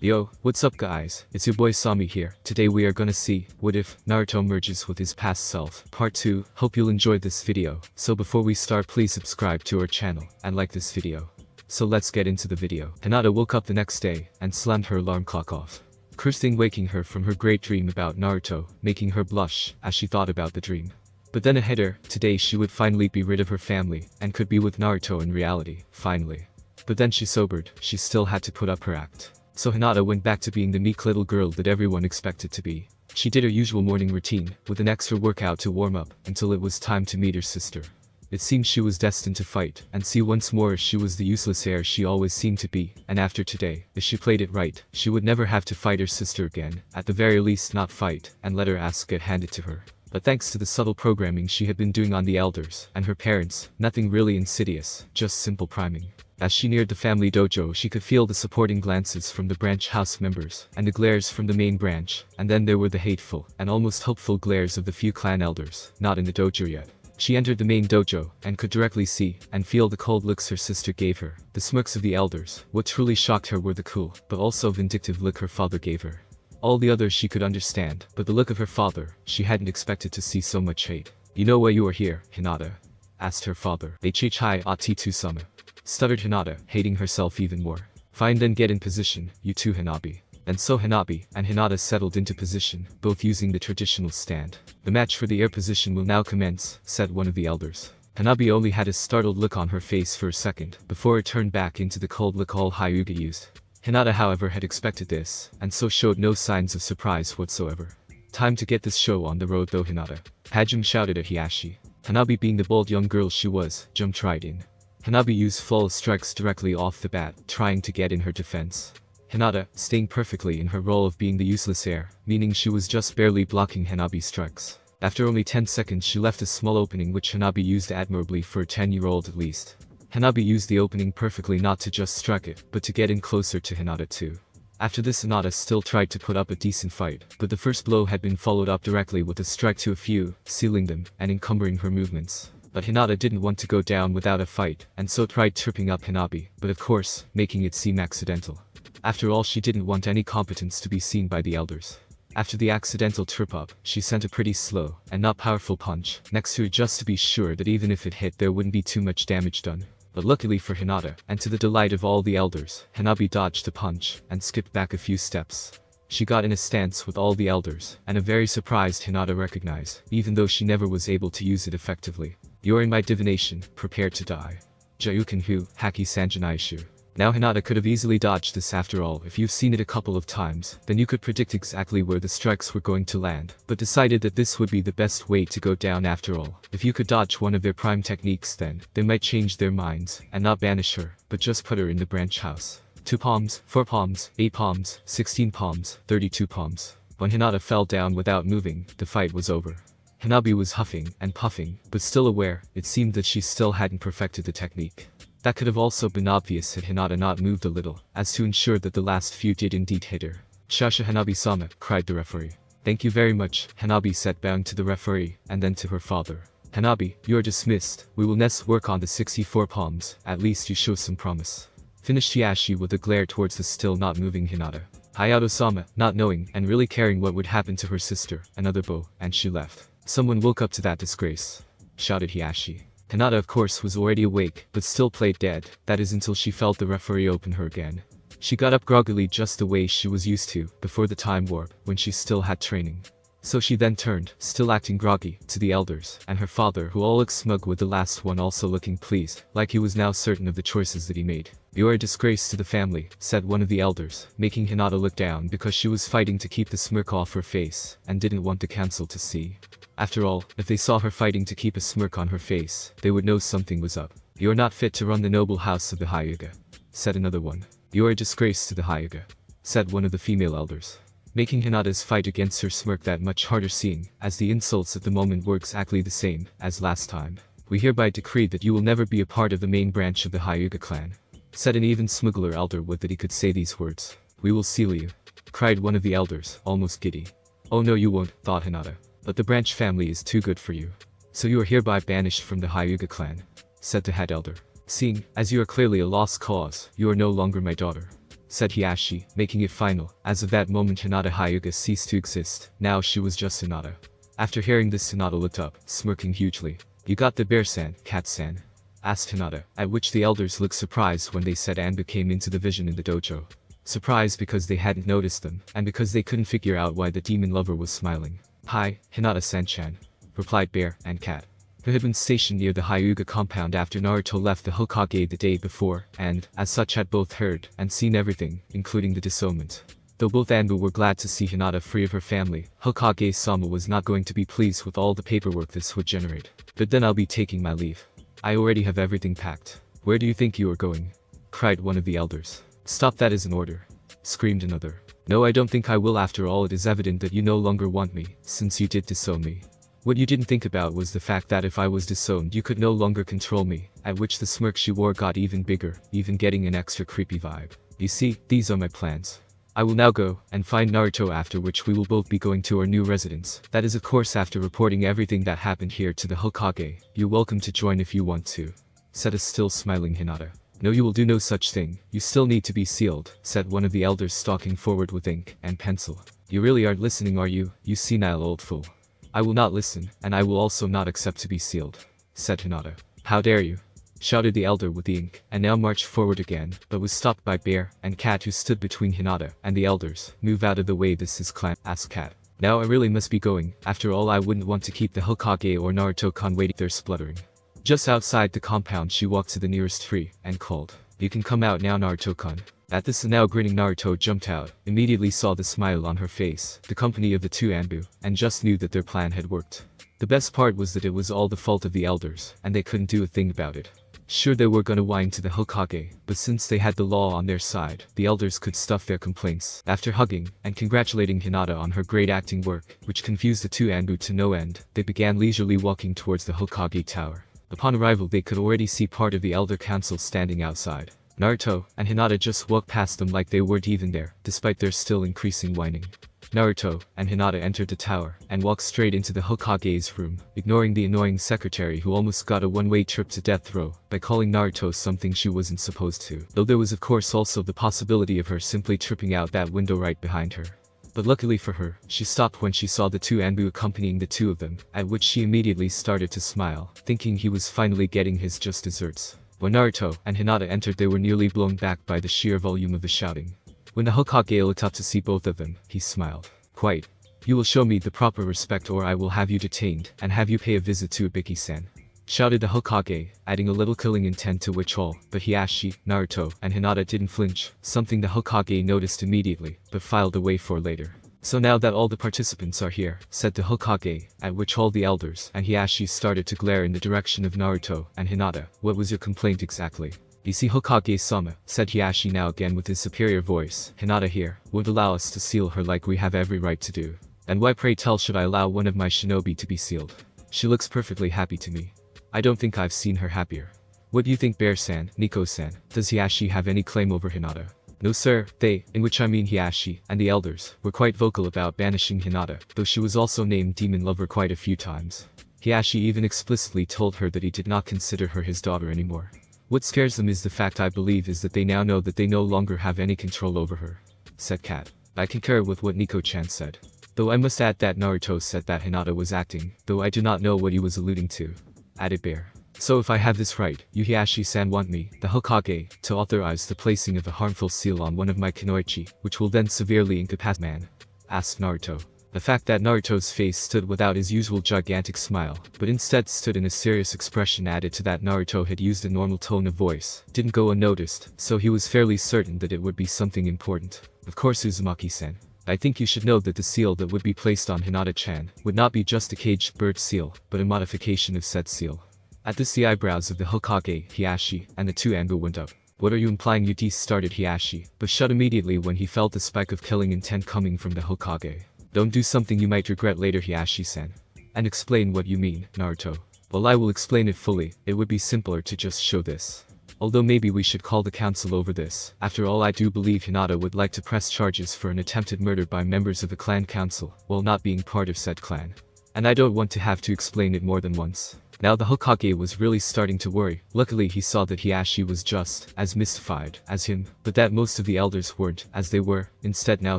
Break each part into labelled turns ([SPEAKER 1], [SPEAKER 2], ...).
[SPEAKER 1] Yo, what's up guys, it's your boy Sami here. Today we are gonna see, what if Naruto merges with his past self. Part 2, hope you'll enjoy this video. So before we start, please subscribe to our channel, and like this video. So let's get into the video. Hinata woke up the next day, and slammed her alarm clock off, cursing, waking her from her great dream about Naruto, making her blush, as she thought about the dream. But then ahead her, today she would finally be rid of her family, and could be with Naruto in reality, finally. But then she sobered, she still had to put up her act. So Hinata went back to being the meek little girl that everyone expected to be. She did her usual morning routine, with an extra workout to warm up, until it was time to meet her sister. It seemed she was destined to fight, and see once more she was the useless heir she always seemed to be, and after today, if she played it right, she would never have to fight her sister again, at the very least not fight, and let her ass get handed to her. But thanks to the subtle programming she had been doing on the elders, and her parents, nothing really insidious, just simple priming. As she neared the family dojo, she could feel the supporting glances from the branch house members, and the glares from the main branch, and then there were the hateful, and almost hopeful glares of the few clan elders, not in the dojo yet. She entered the main dojo, and could directly see, and feel the cold looks her sister gave her, the smirks of the elders. What truly shocked her were the cool, but also vindictive look her father gave her. All the others she could understand, but the look of her father, she hadn't expected to see so much hate. "You know why you are here, Hinata?" asked her father. "Hhi ati sama," stuttered Hinata, hating herself even more. "Fine, then get in position, you two Hanabi." And so Hanabi and Hinata settled into position, both using the traditional stand. "The match for the air position will now commence," said one of the elders. Hanabi only had a startled look on her face for a second, before it turned back into the cold look all Hyuga used. Hinata however had expected this, and so showed no signs of surprise whatsoever. "Time to get this show on the road though, Hinata," Hajime shouted at Hiashi. Hanabi, being the bold young girl she was, jumped right in. Hanabi used flawless strikes directly off the bat, trying to get in her defense. Hinata, staying perfectly in her role of being the useless heir, meaning she was just barely blocking Hanabi's strikes. After only 10 seconds she left a small opening which Hanabi used admirably for a 10-year-old at least. Hanabi used the opening perfectly, not to just strike it, but to get in closer to Hinata too. After this Hinata still tried to put up a decent fight, but the first blow had been followed up directly with a strike to a few, sealing them, and encumbering her movements. But Hinata didn't want to go down without a fight, and so tried tripping up Hanabi, but of course, making it seem accidental. After all, she didn't want any competence to be seen by the elders. After the accidental trip up, she sent a pretty slow, and not powerful punch, next to it just to be sure that even if it hit there wouldn't be too much damage done. But luckily for Hinata, and to the delight of all the elders, Hanabi dodged the punch, and skipped back a few steps. She got in a stance with all the elders, and a very surprised Hinata recognized, even though she never was able to use it effectively. "You're in my divination, prepare to die. Jayukenhu, Haki Sanjanaishu." Now Hinata could have easily dodged this after all. If you've seen it a couple of times, then you could predict exactly where the strikes were going to land, but decided that this would be the best way to go down after all. If you could dodge one of their prime techniques, then they might change their minds, and not banish her, but just put her in the branch house. 2 palms, 4 palms, 8 palms, 16 palms, 32 palms. When Hinata fell down without moving, the fight was over. Hanabi was huffing and puffing, but still aware. It seemed that she still hadn't perfected the technique. That could have also been obvious had Hinata not moved a little, as to ensure that the last few did indeed hit her. "Shasha Hanabi-sama," cried the referee. "Thank you very much," Hanabi said, bowing to the referee, and then to her father. "Hanabi, you are dismissed. We will next work on the 64 palms, at least you show some promise," finished Hiashi with a glare towards the still not moving Hinata. Hayato-sama, not knowing, and really caring what would happen to her sister, another bow, and she left. "Someone woke up to that disgrace," shouted Hiashi. Hinata of course was already awake, but still played dead, that is until she felt the referee open her again. She got up groggily just the way she was used to, before the time warp, when she still had training. So she then turned, still acting groggy, to the elders, and her father, who all looked smug, with the last one also looking pleased, like he was now certain of the choices that he made. "You are a disgrace to the family," said one of the elders, making Hinata look down because she was fighting to keep the smirk off her face, and didn't want the council to see. After all, if they saw her fighting to keep a smirk on her face, they would know something was up. "You are not fit to run the noble house of the Hyuga," said another one. "You are a disgrace to the Hyuga," said one of the female elders, making Hinata's fight against her smirk that much harder, seeing as the insults at the moment were exactly the same as last time. "We hereby decree that you will never be a part of the main branch of the Hyuga clan," said an even smuggler elder. With that he could say these words. "We will seal you," cried one of the elders, almost giddy. "Oh no you won't," thought Hinata. "But the branch family is too good for you. So you are hereby banished from the Hyuga clan," said the head elder. "Seeing as you are clearly a lost cause, you are no longer my daughter," said Hiashi, making it final. As of that moment Hinata Hyuga ceased to exist. Now she was just Hinata. After hearing this Hinata looked up, smirking hugely. "You got the bear-san, cat-san?" asked Hinata, at which the elders looked surprised when they said Anbu came into the vision in the dojo. Surprised because they hadn't noticed them, and because they couldn't figure out why the demon lover was smiling. "Hi, Hinata-san-chan," replied Bear and Cat, who had been stationed near the Hyuga compound after Naruto left the Hokage the day before, and, as such had both heard and seen everything, including the disownment. Though both Anbu were glad to see Hinata free of her family, Hokage-sama was not going to be pleased with all the paperwork this would generate. "But then I'll be taking my leave. I already have everything packed." "Where do you think you are going?" cried one of the elders. "Stop, that is an order," screamed another. "No, I don't think I will. After all, it is evident that you no longer want me, since you did disown me. What you didn't think about was the fact that if I was disowned you could no longer control me," at which the smirk she wore got even bigger, even getting an extra creepy vibe. "You see, these are my plans. I will now go and find Naruto, after which we will both be going to our new residence. That is of course after reporting everything that happened here to the Hokage. You're welcome to join if you want to," said a still smiling Hinata. "No, you will do no such thing. You still need to be sealed," said one of the elders, stalking forward with ink and pencil. "You really aren't listening, are you, you senile old fool?" "I will not listen, and I will also not accept to be sealed," said Hinata. "How dare you?" shouted the elder with the ink, and now marched forward again, but was stopped by Bear and Cat, who stood between Hinata and the elders. "Move out of the way, this is clan," asked Cat. "Now I really must be going. After all, I wouldn't want to keep the Hokage or Naruto-kun waiting there spluttering." Just outside the compound she walked to the nearest tree and called, "You can come out now, Naruto-kun." At this the now grinning Naruto jumped out, immediately saw the smile on her face, the company of the two Anbu, and just knew that their plan had worked. The best part was that it was all the fault of the elders, and they couldn't do a thing about it. Sure, they were gonna whine to the Hokage, but since they had the law on their side, the elders could stuff their complaints. After hugging and congratulating Hinata on her great acting work, which confused the two Anbu to no end, they began leisurely walking towards the Hokage tower. Upon arrival they could already see part of the elder council standing outside. Naruto and Hinata just walked past them like they weren't even there, despite their still increasing whining. Naruto and Hinata entered the tower and walked straight into the Hokage's room, ignoring the annoying secretary who almost got a one-way trip to death row by calling Naruto something she wasn't supposed to, though there was of course also the possibility of her simply tripping out that window right behind her. But luckily for her, she stopped when she saw the two Anbu accompanying the two of them, at which she immediately started to smile, thinking he was finally getting his just desserts. When Naruto and Hinata entered they were nearly blown back by the sheer volume of the shouting. When the Hokage looked up to see both of them, he smiled. "Quite. You will show me the proper respect or I will have you detained and have you pay a visit to Ibiki-san," shouted the Hokage, adding a little killing intent to which all but Hiashi, Naruto, and Hinata didn't flinch, something the Hokage noticed immediately, but filed away for later. "So now that all the participants are here," said the Hokage, at which all the elders and Hiashi started to glare in the direction of Naruto and Hinata. "What was your complaint exactly?" "You see, Hokage-sama," said Hiashi now again with his superior voice, "Hinata here won't allow us to seal her like we have every right to do. And why, pray tell, should I allow one of my shinobi to be sealed? She looks perfectly happy to me. I don't think I've seen her happier. What do you think, Bear-san, Nico-san? Does Hiashi have any claim over Hinata?" "No sir, they, in which I mean Hiashi, and the elders, were quite vocal about banishing Hinata, though she was also named Demon Lover quite a few times. Hiashi even explicitly told her that he did not consider her his daughter anymore. What scares them is the fact, I believe, is that they now know that they no longer have any control over her," said Kat. "I concur with what Nico-chan said. Though I must add that Naruto said that Hinata was acting, though I do not know what he was alluding to," added Bear. "So if I have this right, you Hiashi-san want me, the Hokage, to authorize the placing of a harmful seal on one of my kunoichi, which will then severely incapacitate man?" asked Naruto. The fact that Naruto's face stood without his usual gigantic smile, but instead stood in a serious expression added to that Naruto had used a normal tone of voice, didn't go unnoticed, so he was fairly certain that it would be something important. "Of course, Uzumaki-san. I think you should know that the seal that would be placed on Hinata-chan would not be just a caged bird seal, but a modification of said seal." At this the eyebrows of the Hokage, Hiashi, and the two Anbu went up. "What are you implying, you D?" started Hiashi, but shut immediately when he felt the spike of killing intent coming from the Hokage. "Don't do something you might regret later, Hiashi-san." "And explain what you mean, Naruto." "Well, I will explain it fully. It would be simpler to just show this. Although maybe we should call the council over this. After all, I do believe Hinata would like to press charges for an attempted murder by members of the clan council, while not being part of said clan. And I don't want to have to explain it more than once. Now the Hokage was really starting to worry. Luckily he saw that Hiashi was just as mystified as him, but that most of the elders weren't, as they were, instead now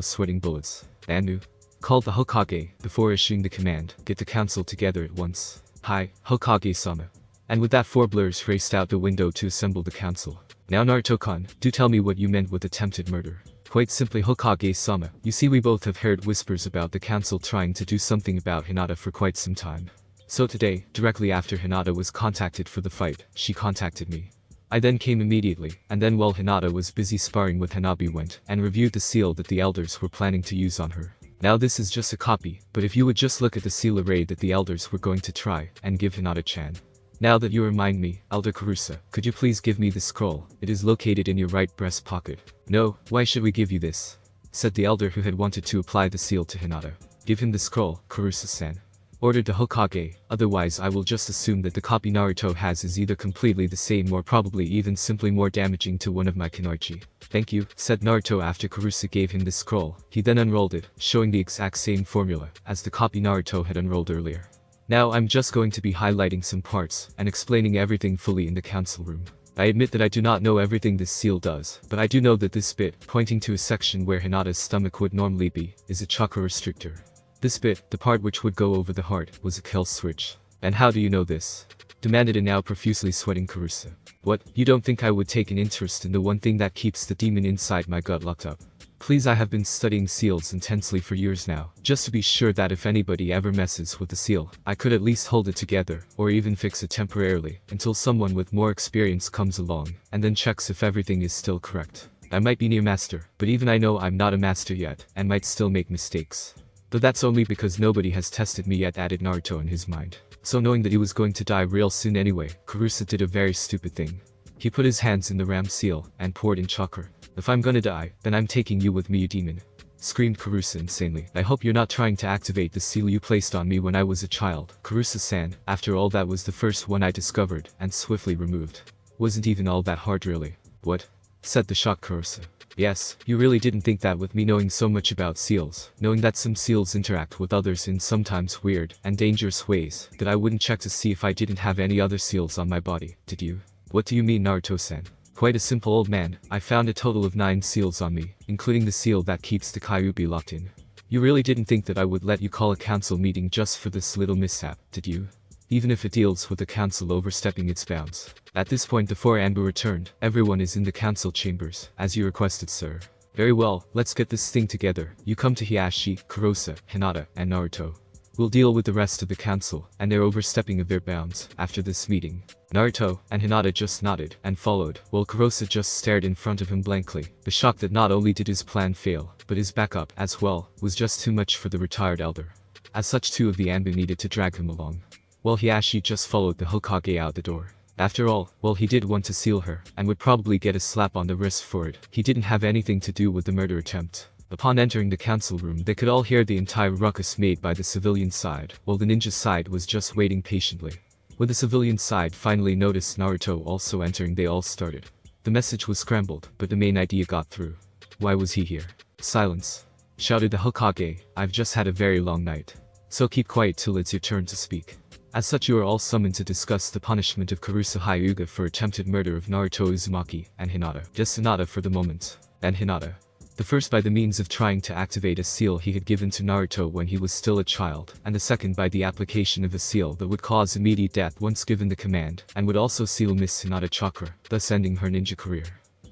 [SPEAKER 1] sweating bullets. Anu called the Hokage before issuing the command, "Get the council together at once." "Hi, Hokage-sama." And with that 4 blurs raced out the window to assemble the council. "Now Naruto-kun, do tell me what you meant with attempted murder." "Quite simply, Hokage-sama, you see we both have heard whispers about the council trying to do something about Hinata for quite some time. So today, directly after Hinata was contacted for the fight, she contacted me. I then came immediately, and then while Hinata was busy sparring with Hanabi went and reviewed the seal that the elders were planning to use on her. Now this is just a copy, but if you would just look at the seal array that the elders were going to try and give Hinata-chan. Now that you remind me, Elder Kurusa, could you please give me the scroll? It is located in your right breast pocket." "No, why should we give you this?" said the elder who had wanted to apply the seal to Hinata. "Give him the scroll, Kurusa-san," ordered the Hokage, "otherwise I will just assume that the copy Naruto has is either completely the same or probably even simply more damaging to one of my Kunoichi." "Thank you," said Naruto after Kurusa gave him the scroll. He then unrolled it, showing the exact same formula as the copy Naruto had unrolled earlier. "Now I'm just going to be highlighting some parts and explaining everything fully in the council room. I admit that I do not know everything this seal does, but I do know that this bit, pointing to a section where Hinata's stomach would normally be, is a chakra restrictor. This bit, the part which would go over the heart, was a kill switch." "And how do you know this?" demanded a now profusely sweating Kurusa. "What, you don't think I would take an interest in the one thing that keeps the demon inside my gut locked up? Please, I have been studying seals intensely for years now, just to be sure that if anybody ever messes with the seal, I could at least hold it together, or even fix it temporarily, until someone with more experience comes along, and then checks if everything is still correct. I might be near master, but even I know I'm not a master yet, and might still make mistakes. Though that's only because nobody has tested me yet," added Naruto in his mind. So knowing that he was going to die real soon anyway, Kurusa did a very stupid thing. He put his hands in the ram seal and poured in chakra. "If I'm gonna die, then I'm taking you with me, you demon," screamed Kurusa insanely. "I hope you're not trying to activate the seal you placed on me when I was a child." "Kurusa-san, after all that was the first one I discovered and swiftly removed. Wasn't even all that hard really." "What?" said the shocked Kurusa. "Yes, you really didn't think that with me knowing so much about seals, knowing that some seals interact with others in sometimes weird and dangerous ways, that I wouldn't check to see if I didn't have any other seals on my body, did you?" "What do you mean, Naruto-san?" "Quite a simple, old man. I found a total of 9 seals on me, including the seal that keeps the Kyuubi locked in. You really didn't think that I would let you call a council meeting just for this little mishap, did you? Even if it deals with the council overstepping its bounds." At this point the 4 Anbu returned. "Everyone is in the council chambers, as you requested, sir." "Very well, let's get this thing together. You come to Hiashi, Kurosa, Hinata, and Naruto. We'll deal with the rest of the council and their overstepping of their bounds after this meeting." Naruto and Hinata just nodded and followed, while Kurosa just stared in front of him blankly. The shock that not only did his plan fail, but his backup, as well, was just too much for the retired elder. As such, 2 of the Anbu needed to drag him along, while Hiashi just followed the Hokage out the door. After all, while he did want to seal her, and would probably get a slap on the wrist for it, he didn't have anything to do with the murder attempt. Upon entering the council room, they could all hear the entire ruckus made by the civilian side, while the ninja side was just waiting patiently. When the civilian side finally noticed Naruto also entering, they all started. The message was scrambled, but the main idea got through. "Why was he here?" "Silence!" shouted the Hokage. "I've just had a very long night. So keep quiet till it's your turn to speak." As such, you are all summoned to discuss the punishment of Kurusa Hyuga for attempted murder of Naruto Uzumaki and Hinata. Just Hinata for the moment. And Hinata. The first by the means of trying to activate a seal he had given to Naruto when he was still a child, and the second by the application of a seal that would cause immediate death once given the command, and would also seal Miss Hinata chakra, thus ending her ninja career.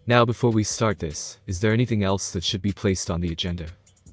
[SPEAKER 1] "Now before we start this, is there anything else that should be placed on the agenda?"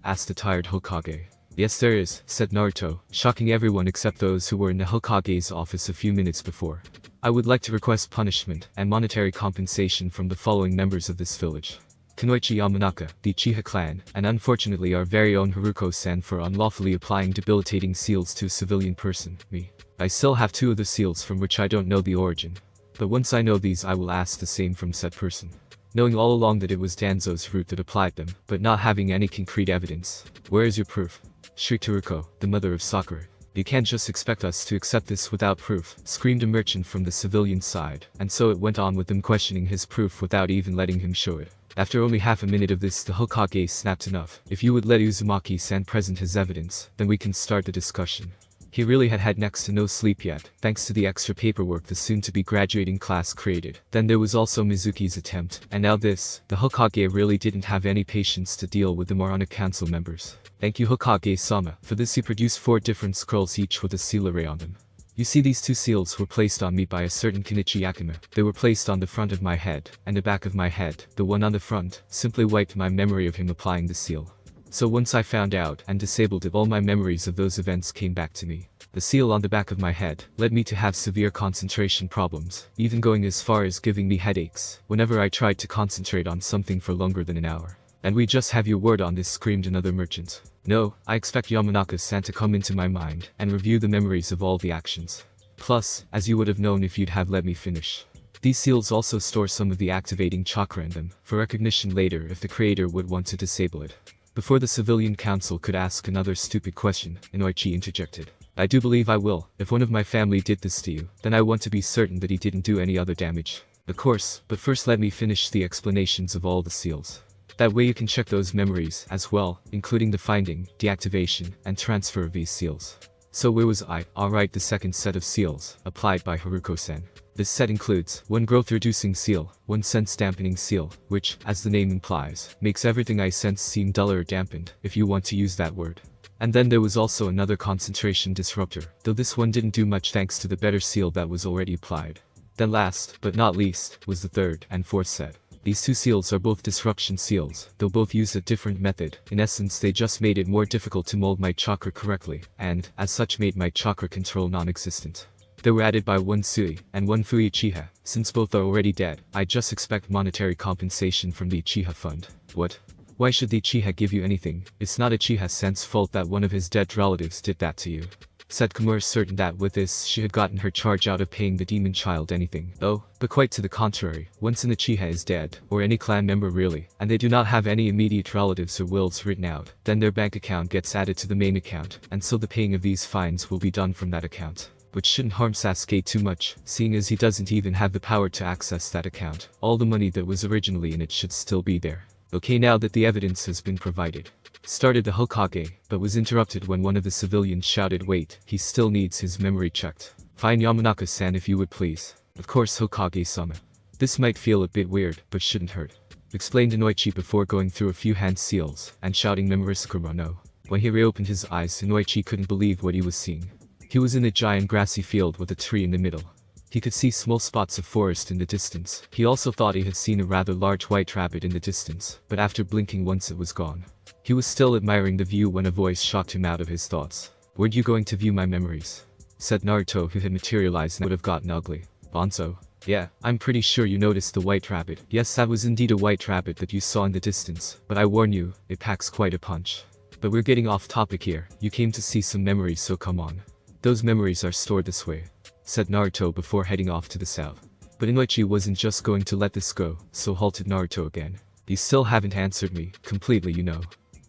[SPEAKER 1] asked the tired Hokage. "Yes there is," said Naruto, shocking everyone except those who were in the Hokage's office a few minutes before. "I would like to request punishment and monetary compensation from the following members of this village. Kunoichi Yamanaka, the Uchiha clan, and unfortunately our very own Haruko-san for unlawfully applying debilitating seals to a civilian person, me. I still have 2 other seals from which I don't know the origin. But once I know these I will ask the same from said person." Knowing all along that it was Danzo's root that applied them, but not having any concrete evidence. "Where is your proof?" shrieked Haruko, the mother of Sakura. "You can't just expect us to accept this without proof," screamed a merchant from the civilian side, and so it went on with them questioning his proof without even letting him show it. After only half a minute of this, the Hokage snapped, "Enough. If you would let Uzumaki-san present his evidence, then we can start the discussion." He really had had next to no sleep yet, thanks to the extra paperwork the soon-to-be graduating class created. Then there was also Mizuki's attempt, and now this. The Hokage really didn't have any patience to deal with the moronic council members. Thank you Hokage-sama. For this he produced 4 different scrolls each with a seal array on them. You see, these 2 seals were placed on me by a certain Kenichi Yakima. They were placed on the front of my head, and the back of my head. The one on the front simply wiped my memory of him applying the seal. So once I found out and disabled it, all my memories of those events came back to me. The seal on the back of my head led me to have severe concentration problems, even going as far as giving me headaches whenever I tried to concentrate on something for longer than an hour. "And we just have your word on this," screamed another merchant. "No, I expect Yamanaka-san to come into my mind and review the memories of all the actions. Plus, as you would have known if you'd have let me finish. These seals also store some of the activating chakra in them, for recognition later if the creator would want to disable it." Before the civilian council could ask another stupid question, Inoichi interjected. "I do believe I will. If one of my family did this to you, then I want to be certain that he didn't do any other damage." "Of course, but first let me finish the explanations of all the seals. That way you can check those memories as well, including the finding, deactivation, and transfer of these seals." So where was I? Alright, the second set of seals, applied by Haruko-sen. This set includes 1 growth-reducing seal, 1 sense-dampening seal, which, as the name implies, makes everything I sense seem duller or dampened, if you want to use that word. And then there was also another concentration disruptor, though this one didn't do much thanks to the better seal that was already applied. Then last, but not least, was the third and fourth set. These 2 seals are both disruption seals, though both use a different method. In essence, they just made it more difficult to mold my chakra correctly, and, as such, made my chakra control non-existent. They were added by 1 Sui and 1 Fui Uchiha. Since both are already dead, I just expect monetary compensation from the Uchiha fund. What? Why should the Uchiha give you anything? It's not Uchiha-sen's fault that one of his dead relatives did that to you," said Kimura, certain that with this she had gotten her charge out of paying the demon child anything. "Oh, but quite to the contrary. Once an Uchiha is dead, or any clan member really, and they do not have any immediate relatives or wills written out, then their bank account gets added to the main account, and so the paying of these fines will be done from that account. Which shouldn't harm Sasuke too much, seeing as he doesn't even have the power to access that account. All the money that was originally in it should still be there." "Okay, now that the evidence has been provided," started the Hokage, but was interrupted when one of the civilians shouted, "Wait, he still needs his memory checked." "Fine, Yamanaka-san, if you would please." "Of course Hokage-sama. This might feel a bit weird, but shouldn't hurt," explained Inoichi before going through a few hand seals and shouting Memorisakura no. When he reopened his eyes, Inoichi couldn't believe what he was seeing. He was in a giant grassy field with a tree in the middle. He could see small spots of forest in the distance. He also thought he had seen a rather large white rabbit in the distance, but after blinking once it was gone. He was still admiring the view when a voice shocked him out of his thoughts. "Weren't you going to view my memories?" said Naruto, who had materialized and would have gotten ugly. "Bonzo? Yeah, I'm pretty sure you noticed the white rabbit. Yes, that was indeed a white rabbit that you saw in the distance, but I warn you, it packs quite a punch. But we're getting off topic here. You came to see some memories, so come on. Those memories are stored this way," said Naruto before heading off to the south. But Inoichi wasn't just going to let this go, so halted Naruto again. "You still haven't answered me, completely, you know.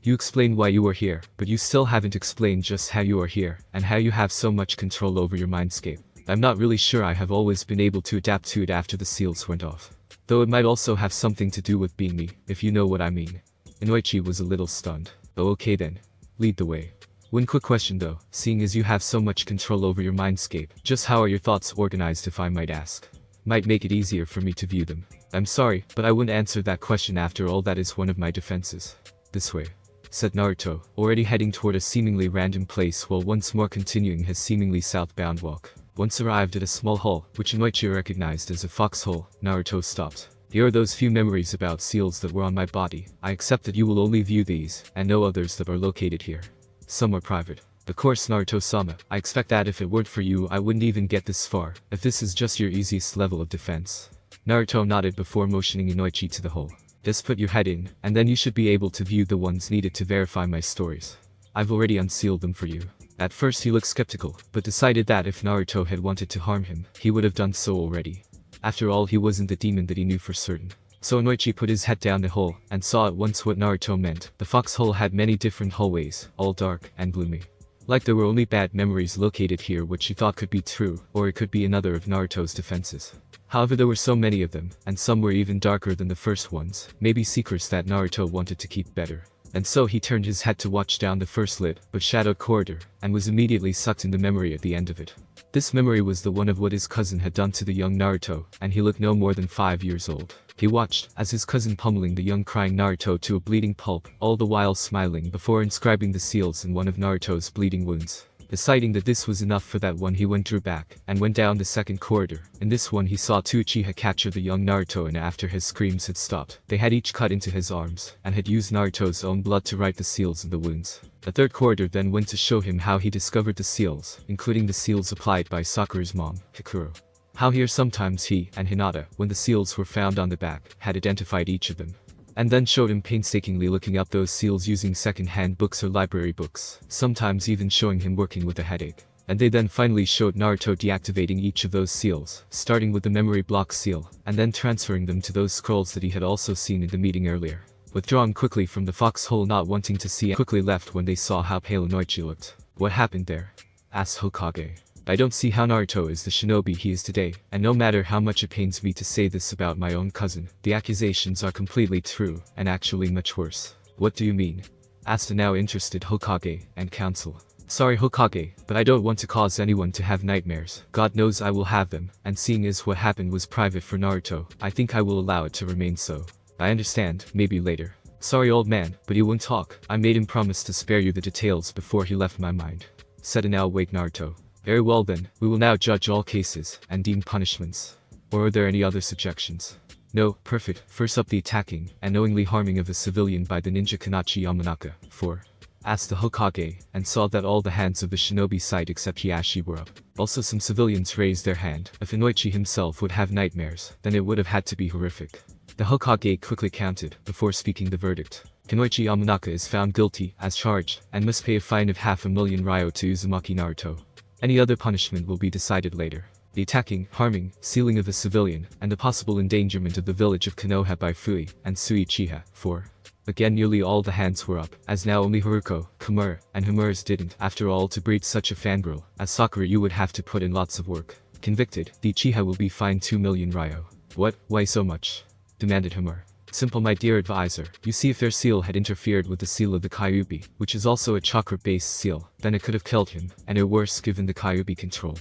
[SPEAKER 1] You explained why you are here, but you still haven't explained just how you are here, and how you have so much control over your mindscape. I'm not really sure I have always been able to adapt to it after the seals went off. Though it might also have something to do with being me, if you know what I mean." Inoichi was a little stunned. "Oh, okay then. Lead the way. One quick question though, seeing as you have so much control over your mindscape, just how are your thoughts organized, if I might ask? Might make it easier for me to view them." "I'm sorry, but I wouldn't answer that question. After all, that is one of my defenses." "This way," said Naruto, already heading toward a seemingly random place while once more continuing his seemingly southbound walk. Once arrived at a small hole, which Inoichi recognized as a foxhole, Naruto stopped. "Here are those few memories about seals that were on my body. I accept that you will only view these, and no others that are located here. Some are private." "Of course, Naruto-sama, I expect that if it weren't for you I wouldn't even get this far, if this is just your easiest level of defense." Naruto nodded before motioning Inoichi to the hole. "Just put your head in, and then you should be able to view the ones needed to verify my stories. I've already unsealed them for you." At first he looked skeptical, but decided that if Naruto had wanted to harm him, he would have done so already. After all, he wasn't the demon that he knew for certain. So Inoichi put his head down the hole, and saw at once what Naruto meant. The foxhole had many different hallways, all dark and gloomy. Like there were only bad memories located here, which he thought could be true, or it could be another of Naruto's defenses. However, there were so many of them, and some were even darker than the first ones, maybe secrets that Naruto wanted to keep better. And so he turned his head to watch down the first lit, but shadowed corridor, and was immediately sucked into memory at the end of it. This memory was the one of what his cousin had done to the young Naruto, and he looked no more than 5 years old. He watched as his cousin pummeling the young crying Naruto to a bleeding pulp, all the while smiling before inscribing the seals in one of Naruto's bleeding wounds. Deciding that this was enough for that one, he drew back and went down the second corridor. In this one he saw two Uchiha capture the young Naruto, and after his screams had stopped, they had each cut into his arms and had used Naruto's own blood to write the seals in the wounds. The third corridor then went to show him how he discovered the seals, including the seals applied by Sakura's mom, Hikuro. How here sometimes he and Hinata, when the seals were found on the back, had identified each of them. And then showed him painstakingly looking up those seals using second-hand books or library books, sometimes even showing him working with a headache. And they then finally showed Naruto deactivating each of those seals, starting with the memory block seal, and then transferring them to those scrolls that he had also seen in the meeting earlier. Withdrawn quickly from the foxhole, not wanting to see, quickly left when they saw how pale Inoichi looked. "What happened there?" asked Hokage. "I don't see how Naruto is the shinobi he is today, and no matter how much it pains me to say this about my own cousin, the accusations are completely true, and actually much worse." "What do you mean?" asked a now interested Hokage and council. "Sorry Hokage, but I don't want to cause anyone to have nightmares. God knows I will have them, and seeing as what happened was private for Naruto, I think I will allow it to remain so." "I understand, maybe later." "Sorry old man, but he won't talk. I made him promise to spare you the details before he left my mind," said a now awake Naruto. "Very well then, we will now judge all cases and deem punishments. Or are there any other suggestions?" "No, perfect. First up, the attacking and knowingly harming of a civilian by the ninja Kanachi Yamanaka." "For?" asked the Hokage, and saw that all the hands of the shinobi side except Hiashi were up. Also some civilians raised their hand. If Inoichi himself would have nightmares, then it would have had to be horrific. The Hokage quickly counted before speaking the verdict. Kanoichi Yamanaka is found guilty as charged and must pay a fine of 500,000 ryo to Uzumaki Naruto. Any other punishment will be decided later. The attacking, harming, sealing of a civilian, and the possible endangerment of the village of Konoha by Fui and Sui Uchiha. 4. Again nearly all the hands were up, as now only Haruko, Komura, and Homura's didn't. After all, to breed such a fangirl as Sakura you would have to put in lots of work. Convicted, the Uchiha will be fined 2 million ryo. "What? Why so much?" demanded Homura. "Simple my dear advisor, you see if their seal had interfered with the seal of the Kyuubi, which is also a chakra-based seal, then it could have killed him, and or worse given the Kyuubi control."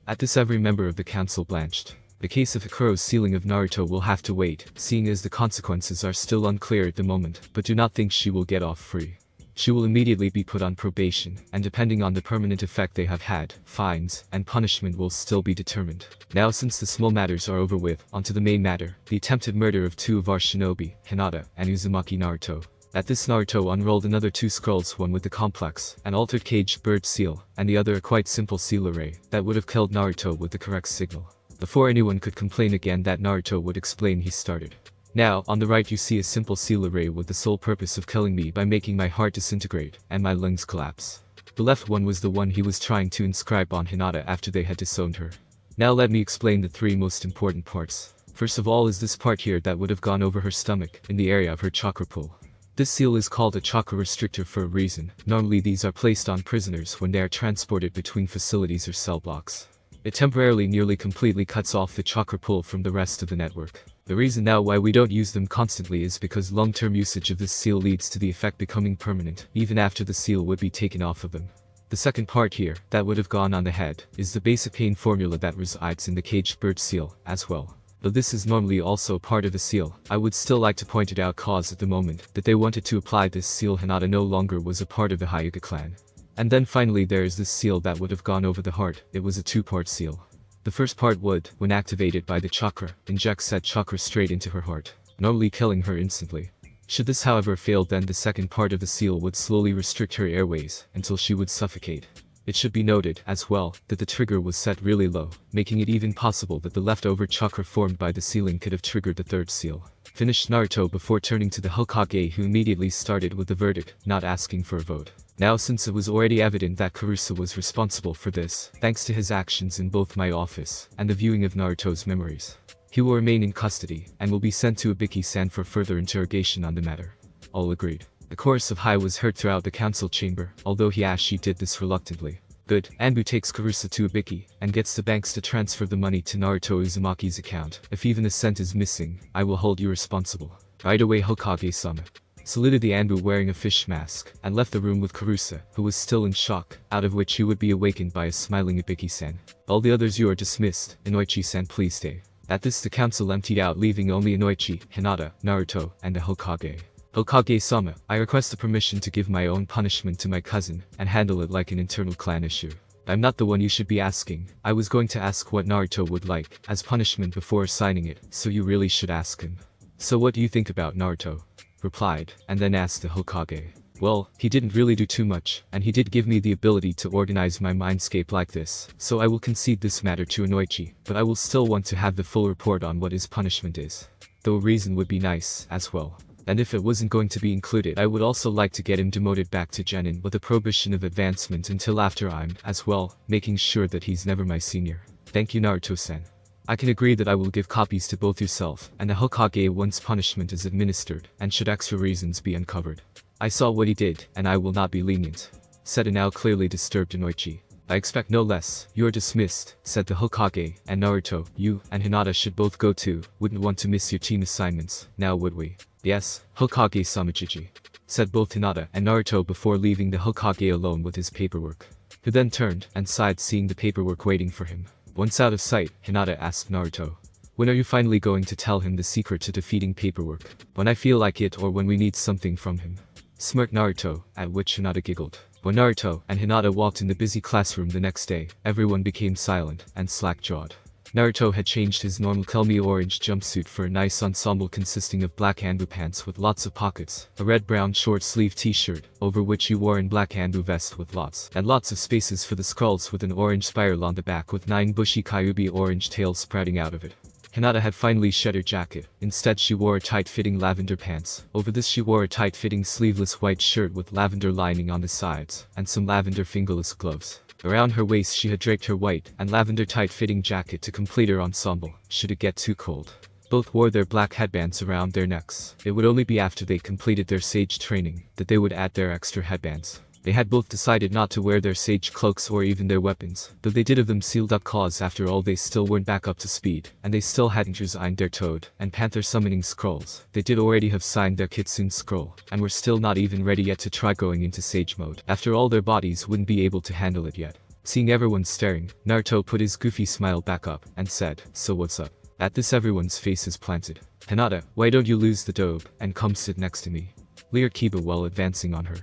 [SPEAKER 1] At this every member of the council blanched. The case of Hikuro's sealing of Naruto will have to wait, seeing as the consequences are still unclear at the moment, but do not think she will get off free. She will immediately be put on probation, and depending on the permanent effect they have had, fines and punishment will still be determined. Now since the small matters are over with, onto the main matter, the attempted murder of 2 of our shinobi, Hinata and Uzumaki Naruto. At this Naruto unrolled another 2 scrolls, one with the complex and altered caged bird seal, and the other a quite simple seal array that would have killed Naruto with the correct signal. Before anyone could complain again that Naruto would explain, he started. "Now, on the right you see a simple seal array with the sole purpose of killing me by making my heart disintegrate and my lungs collapse. The left one was the one he was trying to inscribe on Hinata after they had disowned her. Now let me explain the 3 most important parts. First of all is this part here that would have gone over her stomach, in the area of her chakra pool. This seal is called a chakra restrictor for a reason. Normally these are placed on prisoners when they are transported between facilities or cell blocks. It temporarily nearly completely cuts off the chakra pool from the rest of the network. The reason now why we don't use them constantly is because long-term usage of this seal leads to the effect becoming permanent, even after the seal would be taken off of them. The second part here, that would have gone on the head, is the basic pain formula that resides in the caged bird seal, as well. Though this is normally also part of the seal, I would still like to point it out cause at the moment that they wanted to apply this seal Hinata no longer was a part of the Hyuga clan. And then finally there is this seal that would have gone over the heart. It was a 2-part seal. The first part would, when activated by the chakra, inject said chakra straight into her heart, normally killing her instantly. Should this however fail, then the second part of the seal would slowly restrict her airways until she would suffocate. It should be noted, as well, that the trigger was set really low, making it even possible that the leftover chakra formed by the sealing could have triggered the third seal. Finished Naruto before turning to the Hokage, who immediately started with the verdict, not asking for a vote. Now since it was already evident that Kurusu was responsible for this, thanks to his actions in both my office and the viewing of Naruto's memories, he will remain in custody and will be sent to Ibiki-san for further interrogation on the matter. All agreed. A chorus of "hi" was heard throughout the council chamber, although Hiashi did this reluctantly. Good. Anbu takes Kurusu to Ibiki and gets the banks to transfer the money to Naruto Uzumaki's account. If even a cent is missing, I will hold you responsible. Right away Hokage-sama. saluted the Anbu wearing a fish mask, and left the room with Karusa, who was still in shock, out of which he would be awakened by a smiling Ibiki-san. All the others, you are dismissed. Inoichi-san, please stay. At this the council emptied out, leaving only Inoichi, Hinata, Naruto, and the Hokage. Hokage-sama, I request the permission to give my own punishment to my cousin, and handle it like an internal clan issue. I'm not the one you should be asking. I was going to ask what Naruto would like as punishment before assigning it, so you really should ask him. So what do you think about Naruto? Replied, and then asked the Hokage. Well, he didn't really do too much, and he did give me the ability to organize my mindscape like this, so I will concede this matter to Inoichi, but I will still want to have the full report on what his punishment is. Though a reason would be nice, as well. And if it wasn't going to be included, I would also like to get him demoted back to Genin with a prohibition of advancement until after I'm, as well, making sure that he's never my senior. Thank you, Naruto-san. I can agree that I will give copies to both yourself and the Hokage once punishment is administered, and should extra reasons be uncovered. I saw what he did, and I will not be lenient, said a now clearly disturbed Inoichi. I expect no less. You are dismissed, said the Hokage, and Naruto, you and Hinata should both go too. Wouldn't want to miss your team assignments, now would we? Yes, Hokage-sama Chichi, said both Hinata and Naruto before leaving the Hokage alone with his paperwork, who then turned and sighed seeing the paperwork waiting for him. Once out of sight, Hinata asked Naruto, when are you finally going to tell him the secret to defeating Paperwork? When I feel like it or when we need something from him? Smirked Naruto, at which Hinata giggled. When Naruto and Hinata walked in the busy classroom the next day, everyone became silent and slack-jawed. Naruto had changed his normal Kelmi orange jumpsuit for a nice ensemble consisting of black Anbu pants with lots of pockets, a red-brown short-sleeve t-shirt, over which he wore a black Anbu vest with lots of spaces for the skulls with an orange spiral on the back with 9 bushy Kyuubi orange tails sprouting out of it. Hinata had finally shed her jacket. Instead she wore a tight-fitting lavender pants. Over this she wore a tight-fitting sleeveless white shirt with lavender lining on the sides, and some lavender fingerless gloves. Around her waist she had draped her white and lavender tight-fitting jacket to complete her ensemble, should it get too cold. Both wore their black headbands around their necks. It would only be after they completed their sage training that they would add their extra headbands. They had both decided not to wear their sage cloaks or even their weapons, though they did of them sealed up claws. After all, they still weren't back up to speed, and they still hadn't resigned their Toad and Panther summoning scrolls. They did already have signed their Kitsune scroll, and were still not even ready yet to try going into sage mode. After all, their bodies wouldn't be able to handle it yet. Seeing everyone staring, Naruto put his goofy smile back up, and said, so what's up? At this everyone's faces planted. Hinata, why don't you lose the dobe, and come sit next to me? Leered Kiba while advancing on her.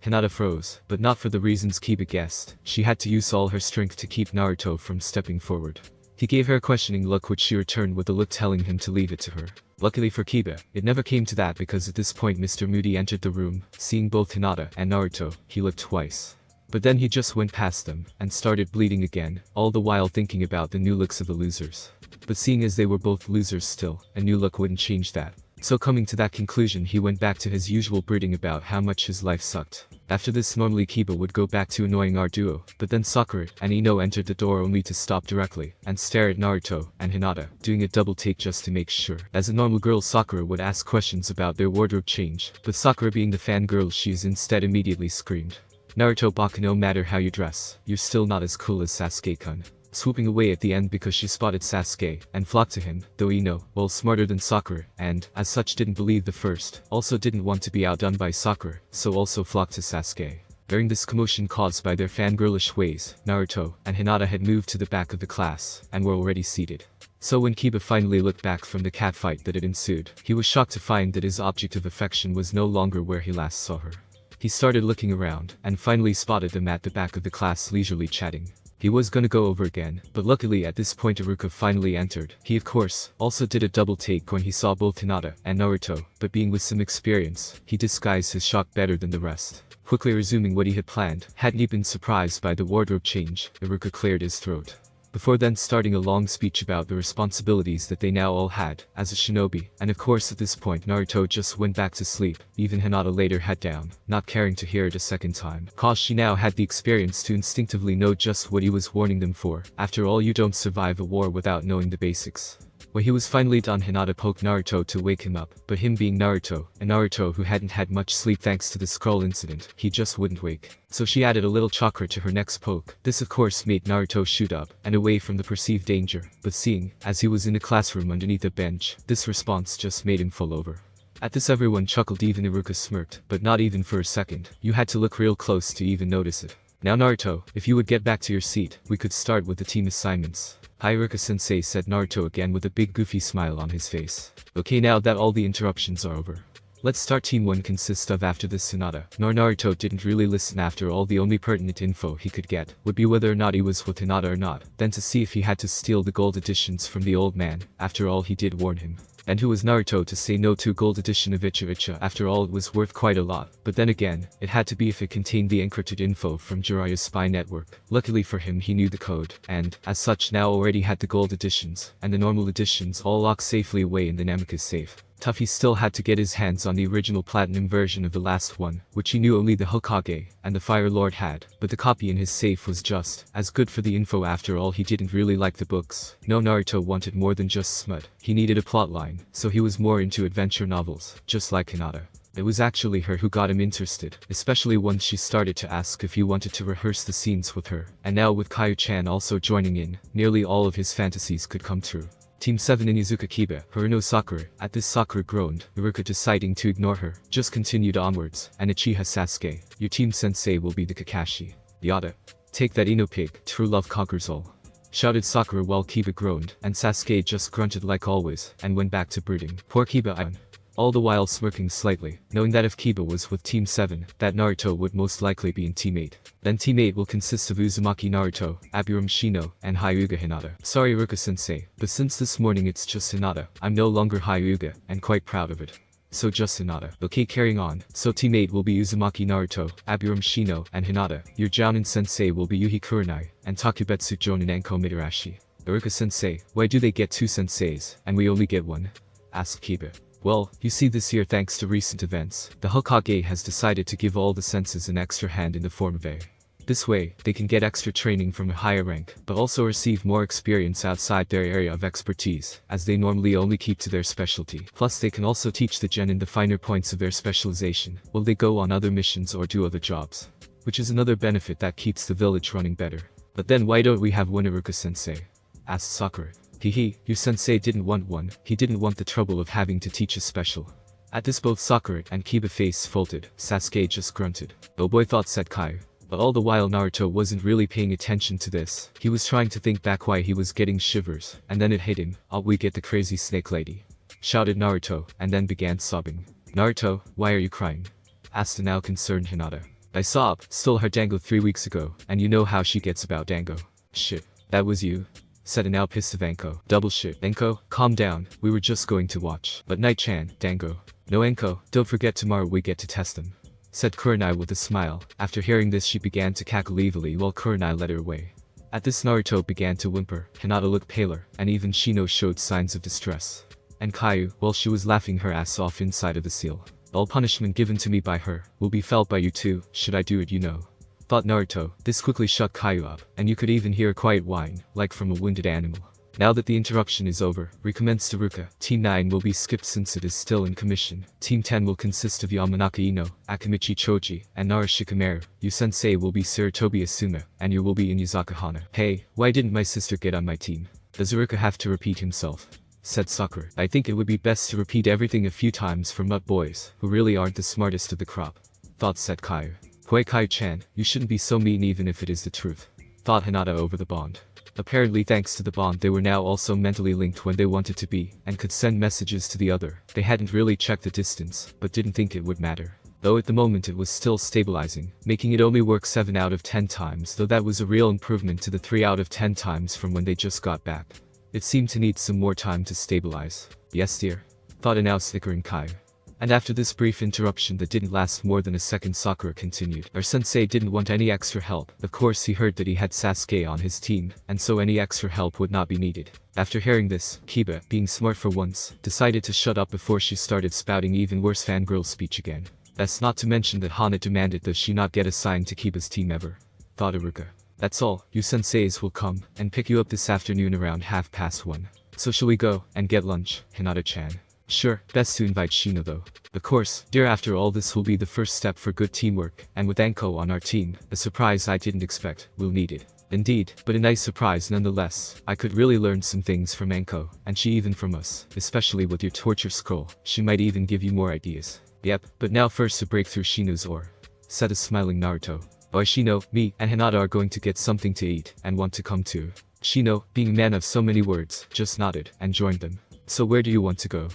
[SPEAKER 1] Hinata froze, but not for the reasons Kiba guessed. She had to use all her strength to keep Naruto from stepping forward. He gave her a questioning look which she returned with a look telling him to leave it to her. Luckily for Kiba, it never came to that because at this point Mr. Moody entered the room. Seeing both Hinata and Naruto, he looked twice. But then he just went past them and started bleeding again, all the while thinking about the new looks of the losers. But seeing as they were both losers still, a new look wouldn't change that. So coming to that conclusion, he went back to his usual brooding about how much his life sucked. After this, normally Kiba would go back to annoying our duo, but then Sakura and Ino entered the door only to stop directly and stare at Naruto and Hinata, doing a double take just to make sure. As a normal girl, Sakura would ask questions about their wardrobe change, but Sakura, being the fangirl she is, instead immediately screamed, "Naruto Baka, no matter how you dress, you're still not as cool as Sasuke-kun." Swooping away at the end because she spotted Sasuke and flocked to him, though Ino, well smarter than Sakura, and, as such, didn't believe the first, also didn't want to be outdone by Sakura, so also flocked to Sasuke. During this commotion caused by their fangirlish ways, Naruto and Hinata had moved to the back of the class and were already seated. So when Kiba finally looked back from the catfight that had ensued, he was shocked to find that his object of affection was no longer where he last saw her. He started looking around and finally spotted them at the back of the class leisurely chatting. He was gonna go over again, but luckily at this point Iruka finally entered. He of course also did a double take when he saw both Hinata and Naruto, but being with some experience, he disguised his shock better than the rest. Quickly resuming what he had planned, hadn't he been surprised by the wardrobe change, Iruka cleared his throat. Before then starting a long speech about the responsibilities that they now all had as a shinobi, and of course at this point Naruto just went back to sleep. Even Hinata laid her head down, not caring to hear it a second time, cause she now had the experience to instinctively know just what he was warning them for. After all, you don't survive a war without knowing the basics. When he was finally done, Hinata poked Naruto to wake him up, but him being Naruto, and Naruto who hadn't had much sleep thanks to the scroll incident, he just wouldn't wake. So she added a little chakra to her next poke. This of course made Naruto shoot up and away from the perceived danger, but seeing as he was in the classroom underneath a bench, this response just made him fall over. At this everyone chuckled, even Iruka smirked, but not even for a second. You had to look real close to even notice it. Now Naruto, if you would get back to your seat, we could start with the team assignments. Hi Iruka-sensei, said Naruto again with a big goofy smile on his face. Okay, now that all the interruptions are over, let's start. Team 1 consists of after this Hinata. Naruto didn't really listen. After all, the only pertinent info he could get would be whether or not he was with Hinata or not, then to see if he had to steal the gold editions from the old man. After all, he did warn him. And who was Naruto to say no to gold edition of Icha Icha? After all, it was worth quite a lot. But then again, it had to be if it contained the encrypted info from Jiraiya's spy network. Luckily for him, he knew the code, and, as such, now already had the gold editions, and the normal editions all locked safely away in the Namikaze safe. Tuffy still had to get his hands on the original platinum version of the last one, which he knew only the Hokage and the Fire Lord had, but the copy in his safe was just as good for the info. After all, he didn't really like the books. No, Naruto wanted more than just smut. He needed a plotline, so he was more into adventure novels, just like Hinata. It was actually her who got him interested, especially once she started to ask if he wanted to rehearse the scenes with her, and now with Kaio-chan also joining in, nearly all of his fantasies could come true. Team 7 Inizuka Kiba, Haruno Sakura. At this, Sakura groaned, Iruka deciding to ignore her, just continued onwards, and Uchiha Sasuke, your team sensei will be the Kakashi. Yada. Take that Ino pig, true love conquers all. Shouted Sakura while Kiba groaned, and Sasuke just grunted like always, and went back to brooding. Poor Kiba. All the while smirking slightly, knowing that if Kiba was with Team 7, that Naruto would most likely be in Team 8. Then Team 8 will consist of Uzumaki Naruto, Aburame Shino, and Hyuga Hinata. Sorry Iruka-sensei, but since this morning it's just Hinata, I'm no longer Hyuga, and quite proud of it. So just Hinata. Okay, carrying on. So Team 8 will be Uzumaki Naruto, Aburame Shino, and Hinata. Your Jounin sensei will be Yuhi Kurenai, and Takubetsu Jonin Anko Mitarashi. Iruka-sensei, why do they get 2 senseis, and we only get 1? Asked Kiba. Well, you see, this year, thanks to recent events, the Hokage has decided to give all the senses an extra hand in the form of A. This way, they can get extra training from a higher rank, but also receive more experience outside their area of expertise, as they normally only keep to their specialty. Plus they can also teach the genin the finer points of their specialization, while they go on other missions or do other jobs. Which is another benefit that keeps the village running better. But then why don't we have one Iruka-sensei? Asked Sakura. Your sensei didn't want one, he didn't want the trouble of having to teach a special. At this both Sakura and Kiba face folded, Sasuke just grunted. Oh boy, thought, said Kaio. But all the while Naruto wasn't really paying attention to this. He was trying to think back why he was getting shivers, and then it hit him. Oh, we get the crazy snake lady. Shouted Naruto, and then began sobbing. Naruto, why are you crying? Asked the now concerned Hinata. I sobbed, stole her Dango 3 weeks ago, and you know how she gets about Dango. Shit. That was you? Said a now pissed of Anko. Double shit. Anko, calm down, we were just going to watch. But Night-chan, Dango. No Anko, don't forget tomorrow we get to test them. Said Kurenai with a smile. After hearing this she began to cackle evilly while Kurenai led her away. At this Naruto began to whimper, Hinata looked paler, and even Shino showed signs of distress. And Kaio, well, she was laughing her ass off inside of the seal. All punishment given to me by her will be felt by you too, should I do it, you know. Thought Naruto. This quickly shut Kaio up, and you could even hear a quiet whine, like from a wounded animal. Now that the interruption is over, recommenced Iruka. Team 9 will be skipped since it is still in commission. Team 10 will consist of Yamanaka Ino, Akimichi Choji, and Nara Shikamaru. Your sensei will be Sarutobi Asuma, and you will be Inuzaka Hana. Hey, why didn't my sister get on my team? Does Iruka have to repeat himself? Said Sakura. I think it would be best to repeat everything a few times for Mut boys, who really aren't the smartest of the crop. Thought, said Kaio. Hoi Kaio-chan, you shouldn't be so mean even if it is the truth. Thought Hinata over the bond. Apparently thanks to the bond they were now also mentally linked when they wanted to be, and could send messages to the other. They hadn't really checked the distance, but didn't think it would matter. Though at the moment it was still stabilizing, making it only work 7 out of 10 times, though that was a real improvement to the 3 out of 10 times from when they just got back. It seemed to need some more time to stabilize. Yes dear. Thought a now snickering Kaio. And after this brief interruption that didn't last more than a second, Sakura continued. Our sensei didn't want any extra help. Of course he heard that he had Sasuke on his team, and so any extra help would not be needed. After hearing this, Kiba, being smart for once, decided to shut up before she started spouting even worse fangirl speech again. That's not to mention that Hana demanded that she not get assigned to Kiba's team ever. Thought Iruka. That's all, you senseis will come and pick you up this afternoon around 1:30. So shall we go and get lunch, Hinata-chan? Sure, best to invite Shino though. Of course, dear, after all this will be the first step for good teamwork, and with Anko on our team, a surprise I didn't expect, we'll need it. Indeed, but a nice surprise nonetheless. I could really learn some things from Anko, and she even from us, especially with your torture scroll. She might even give you more ideas. Yep, but now first to break through Shino's ore, said a smiling Naruto. Oh, Shino, me and Hinata are going to get something to eat and want to come too. Shino, being a man of so many words, just nodded and joined them. So where do you want to go?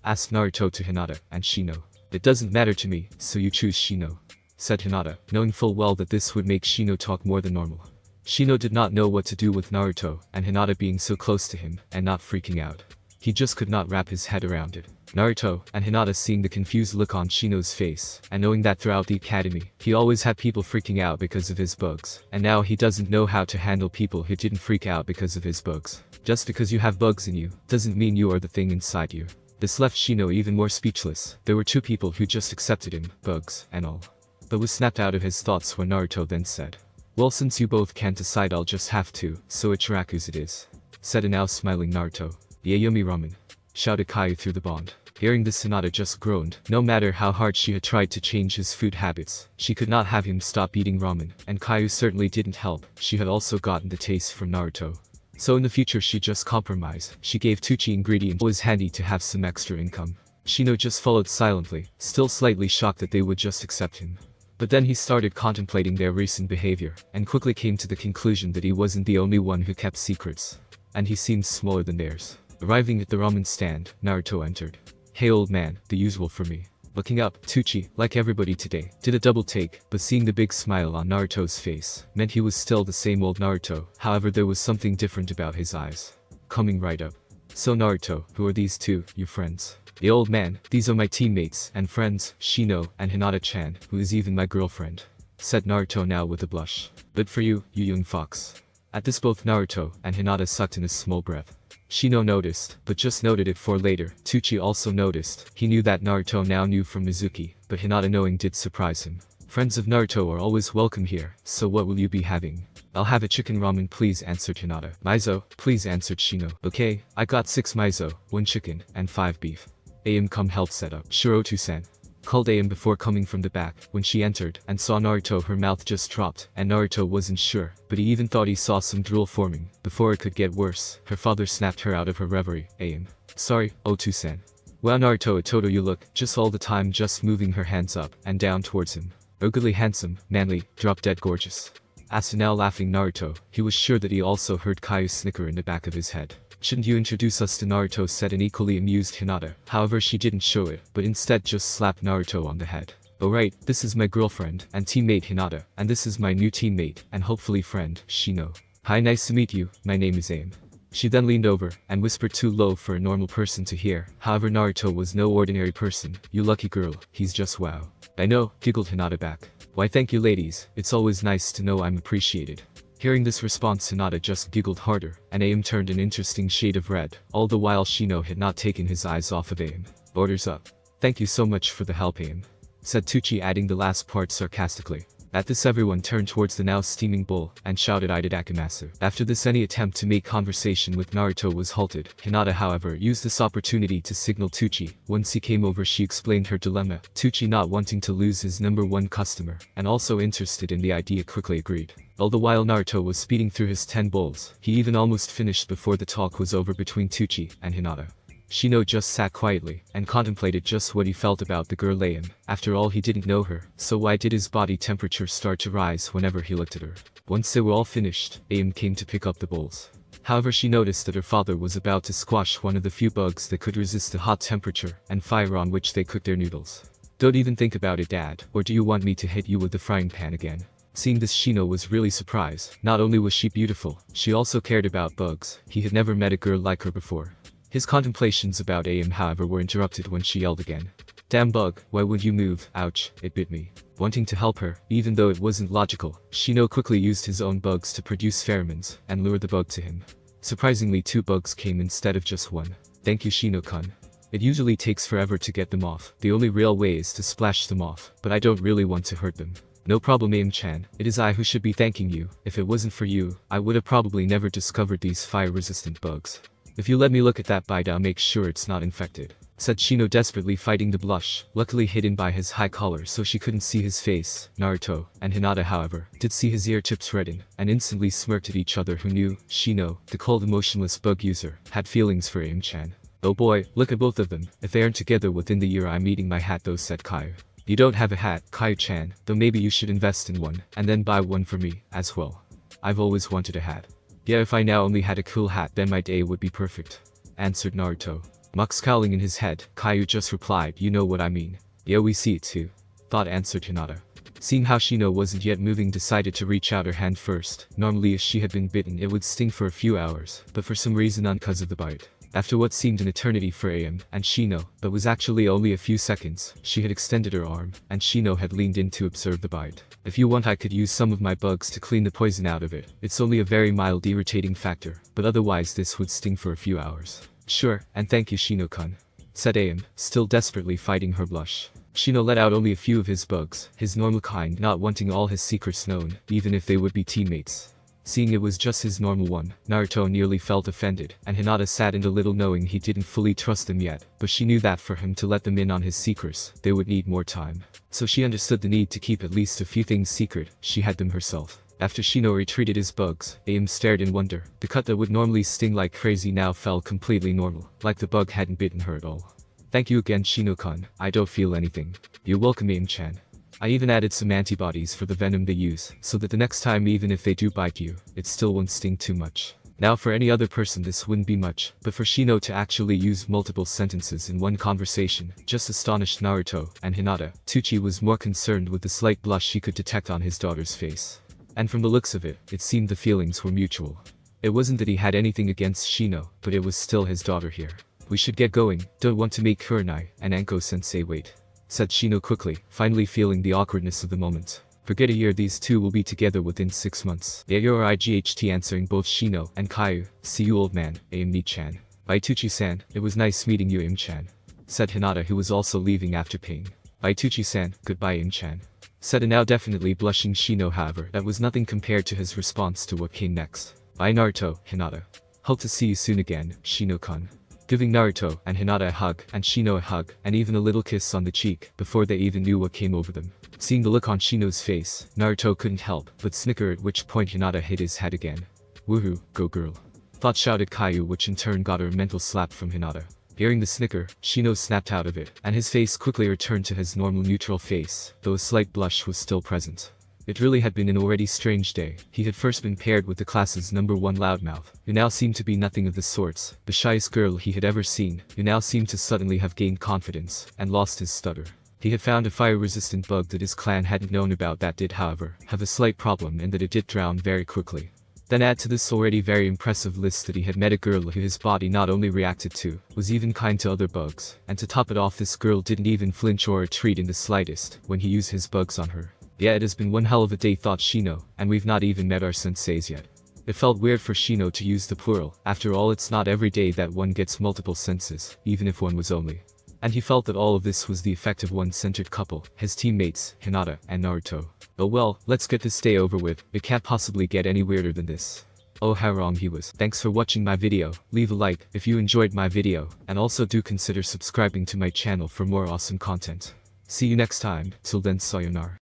[SPEAKER 1] Asked Naruto to Hinata and Shino. It doesn't matter to me, so you choose Shino, said Hinata, knowing full well that this would make Shino talk more than normal. Shino did not know what to do with Naruto and Hinata being so close to him and not freaking out. He just could not wrap his head around it. Naruto and Hinata seeing the confused look on Shino's face and knowing that throughout the academy, he always had people freaking out because of his bugs, and now he doesn't know how to handle people who didn't freak out because of his bugs. Just because you have bugs in you, doesn't mean you are the thing inside you. This left Shino even more speechless. There were two people who just accepted him, bugs and all. But was snapped out of his thoughts when Naruto then said, well, since you both can't decide, I'll just have to, so Ichiraku's it is, said a now smiling Naruto. Yeah, yummy ramen, shouted Caillou through the bond. Hearing this, Hinata just groaned. No matter how hard she had tried to change his food habits, she could not have him stop eating ramen, and Caillou certainly didn't help. She had also gotten the taste from Naruto. So in the future she just compromised. She gave Tucci ingredients. It was handy to have some extra income. Shino just followed silently, still slightly shocked that they would just accept him. But then he started contemplating their recent behavior, and quickly came to the conclusion that he wasn't the only one who kept secrets. And he seemed smaller than theirs. Arriving at the ramen stand, Naruto entered. Hey old man, the usual for me. Looking up, Tucci, like everybody today, did a double take, but seeing the big smile on Naruto's face, meant he was still the same old Naruto. However, there was something different about his eyes. Coming right up. So Naruto, who are these two, your friends? The old man, these are my teammates and friends, Shino and Hinata-chan, who is even my girlfriend, said Naruto now with a blush. Good for you, you young fox. At this both Naruto and Hinata sucked in a small breath. Shino noticed, but just noted it for later. Tucci also noticed. He knew that Naruto now knew from Mizuki, but Hinata knowing did surprise him. Friends of Naruto are always welcome here, so what will you be having? I'll have a chicken ramen please, answered Hinata. Mizo, please, answered Shino. Okay, I got 6 mizo, 1 chicken, and 5 beef. Am come help set up. Sure, Otu-san, called Am before coming from the back. When she entered and saw Naruto, her mouth just dropped, and Naruto wasn't sure, but he even thought he saw some drool forming. Before it could get worse, her father snapped her out of her reverie. Am. Sorry, Otu-san. Wow, Naruto, Itoto you look, just all the time just moving her hands up and down towards him. Ugly handsome, manly, drop dead gorgeous. Asked now laughing Naruto. He was sure that he also heard Caillou snicker in the back of his head. Shouldn't you introduce us to Naruto, said an equally amused Hinata. However, she didn't show it, but instead just slapped Naruto on the head. Oh right, this is my girlfriend and teammate Hinata, and this is my new teammate and hopefully friend, Shino. Hi, nice to meet you, my name is Am. She then leaned over and whispered too low for a normal person to hear. However, Naruto was no ordinary person. You lucky girl, he's just wow. I know, giggled Hinata back. Why thank you ladies, it's always nice to know I'm appreciated. Hearing this response, Hinata just giggled harder, and Am turned an interesting shade of red, all the while Shino had not taken his eyes off of Am. Orders up. Thank you so much for the help, Am, said Tucci, adding the last part sarcastically. At this, everyone turned towards the now steaming bowl and shouted Itadakimasu. After this, any attempt to make conversation with Naruto was halted. Hinata, however, used this opportunity to signal Tucci. Once he came over, she explained her dilemma. Tucci, not wanting to lose his #1 customer and also interested in the idea, quickly agreed. All the while Naruto was speeding through his 10 bowls. He even almost finished before the talk was over between Tucci and Hinata. Shino just sat quietly and contemplated just what he felt about the girl Am. After all, he didn't know her, so why did his body temperature start to rise whenever he looked at her? Once they were all finished, Am came to pick up the bowls. However, she noticed that her father was about to squash one of the few bugs that could resist the hot temperature and fire on which they cooked their noodles. Don't even think about it, Dad, or do you want me to hit you with the frying pan again? Seeing this, Shino was really surprised. Not only was she beautiful, she also cared about bugs. He had never met a girl like her before. His contemplations about Am, however, were interrupted when she yelled again. Damn bug, why would you move? Ouch, it bit me. Wanting to help her, even though it wasn't logical, Shino quickly used his own bugs to produce pheromones and lure the bug to him. Surprisingly, 2 bugs came instead of just 1. Thank you, Shino-kun. It usually takes forever to get them off. The only real way is to splash them off, but I don't really want to hurt them. No problem, Am-chan. It is I who should be thanking you. If it wasn't for you, I would have probably never discovered these fire-resistant bugs. If you let me look at that bite, I'll make sure it's not infected. said Shino desperately fighting the blush, luckily hidden by his high collar so she couldn't see his face. Naruto and Hinata, however, did see his ear tips redden, and instantly smirked at each other. Who knew Shino, the cold emotionless bug user, had feelings for Im-chan. Oh boy, look at both of them. If they aren't together within the year, I'm eating my hat though, said Caillou. You don't have a hat, Caillou-chan, though maybe you should invest in one, and then buy one for me, as well. I've always wanted a hat. Yeah, if I now only had a cool hat, then my day would be perfect, answered Naruto. Mock scowling in his head, Caillou just replied, you know what I mean. Yeah, we see it too. Thought, answered Hinata. Seeing how Shino wasn't yet moving, decided to reach out her hand first. Normally if she had been bitten it would sting for a few hours, but for some reason not because of the bite. After what seemed an eternity for Am and Shino, but was actually only a few seconds, she had extended her arm, and Shino had leaned in to observe the bite. If you want, I could use some of my bugs to clean the poison out of it. It's only a very mild irritating factor, but otherwise this would sting for a few hours. Sure, and thank you, Shino-kun, said Am, still desperately fighting her blush. Shino let out only a few of his bugs, his normal kind, not wanting all his secrets known, even if they would be teammates. Seeing it was just his normal one, Naruto nearly felt offended, and Hinata saddened a little knowing he didn't fully trust them yet, but she knew that for him to let them in on his secrets, they would need more time. So she understood the need to keep at least a few things secret. She had them herself. After Shino retreated his bugs, Am stared in wonder. The cut that would normally sting like crazy now felt completely normal, like the bug hadn't bitten her at all. Thank you again, Shino-kun, I don't feel anything. You're welcome, Am-chan. I even added some antibodies for the venom they use, so that the next time even if they do bite you, it still won't sting too much. Now for any other person this wouldn't be much, but for Shino to actually use multiple sentences in one conversation just astonished Naruto and Hinata. Teuchi was more concerned with the slight blush she could detect on his daughter's face. And from the looks of it, it seemed the feelings were mutual. It wasn't that he had anything against Shino, but it was still his daughter here. We should get going, don't want to make Kurenai and Anko-sensei wait, said Shino quickly, finally feeling the awkwardness of the moment. Forget a year, these two will be together within 6 months. Yeah, you're IGHT, answering both Shino and Caillou. See you, old man, Am-chan. Bye, Teuchi-san, it was nice meeting you, Am-chan, said Hinata, who was also leaving after paying. Bye, Teuchi-san, goodbye, Am-chan, said a now definitely blushing Shino. However, that was nothing compared to his response to what came next. Bye, Naruto, Hinata. Hope to see you soon again, Shino-kun. Giving Naruto and Hinata a hug, and Shino a hug, and even a little kiss on the cheek, before they even knew what came over them. Seeing the look on Shino's face, Naruto couldn't help but snicker, at which point Hinata hit his head again. Woohoo, go girl. Thought, shouted Caillou, which in turn got her a mental slap from Hinata. Hearing the snicker, Shino snapped out of it, and his face quickly returned to his normal neutral face, though a slight blush was still present. It really had been an already strange day. He had first been paired with the class's #1 loudmouth, who now seemed to be nothing of the sorts, the shyest girl he had ever seen, who now seemed to suddenly have gained confidence, and lost his stutter. He had found a fire-resistant bug that his clan hadn't known about that did, however, have a slight problem in that it did drown very quickly. Then add to this already very impressive list that he had met a girl who his body not only reacted to, was even kind to other bugs, and to top it off, this girl didn't even flinch or retreat in the slightest when he used his bugs on her. Yeah, it has been one hell of a day, thought Shino, and we've not even met our senseis yet. It felt weird for Shino to use the plural. After all, it's not every day that one gets multiple senses, even if one was only. And he felt that all of this was the effect of one-centered couple, his teammates, Hinata and Naruto. Oh well, let's get this day over with. It can't possibly get any weirder than this. Oh, how wrong he was. Thanks for watching my video. Leave a like if you enjoyed my video, and also do consider subscribing to my channel for more awesome content. See you next time. Till then, sayonara.